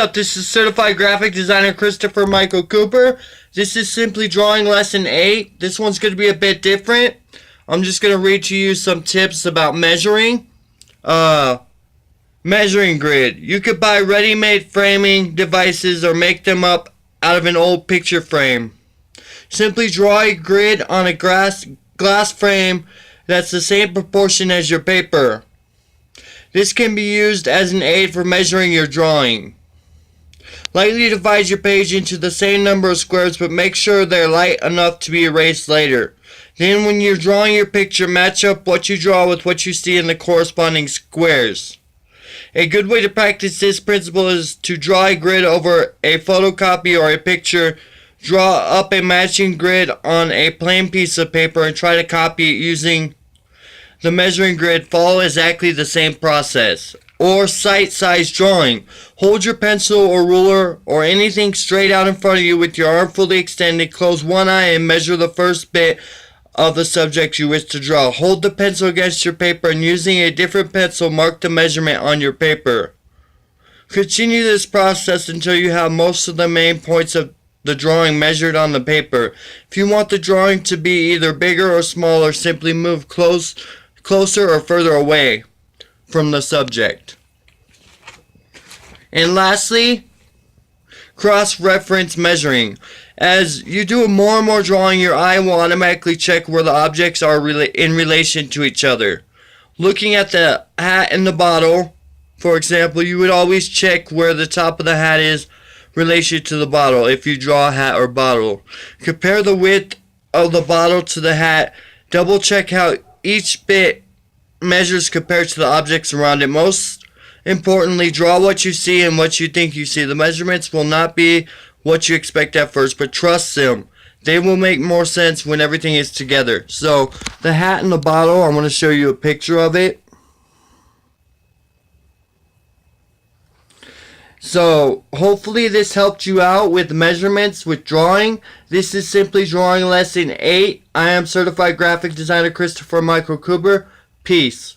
up? This is certified graphic designer Christopher Michael Cooper. This is simply drawing lesson 8. This one's going to be a bit different. I'm just going to read to you some tips about measuring. Measuring grid. You could buy ready-made framing devices or make them up out of an old picture frame. Simply draw a grid on a glass frame that's the same proportion as your paper. This can be used as an aid for measuring your drawing. Lightly divide your page into the same number of squares, but make sure they're light enough to be erased later. Then when you're drawing your picture, match up what you draw with what you see in the corresponding squares. A good way to practice this principle is to draw a grid over a photocopy or a picture. Draw up a matching grid on a plain piece of paper and try to copy it using the measuring grid. Follow exactly the same process. Or sight-size drawing. Hold your pencil or ruler or anything straight out in front of you with your arm fully extended. Close one eye and measure the first bit of the subject you wish to draw. Hold the pencil against your paper and using a different pencil, mark the measurement on your paper. Continue this process until you have most of the main points of the drawing measured on the paper. If you want the drawing to be either bigger or smaller, simply move closer or further away from the subject. And lastly, cross-reference measuring. As you do more and more drawing, your eye will automatically check where the objects are in relation to each other. Looking at the hat and the bottle, for example, you would always check where the top of the hat is relation to the bottle if you draw a hat or bottle. Compare the width of the bottle to the hat. Double check how each bit measures compared to the objects around it. Most importantly, draw what you see and what you think you see. The measurements will not be what you expect at first, but trust them. They will make more sense when everything is together. So, the hat and the bottle, I'm going to show you a picture of it. So, hopefully this helped you out with measurements, with drawing. This is simply drawing lesson 8. I am certified graphic designer Christopher Michael Cooper. Peace.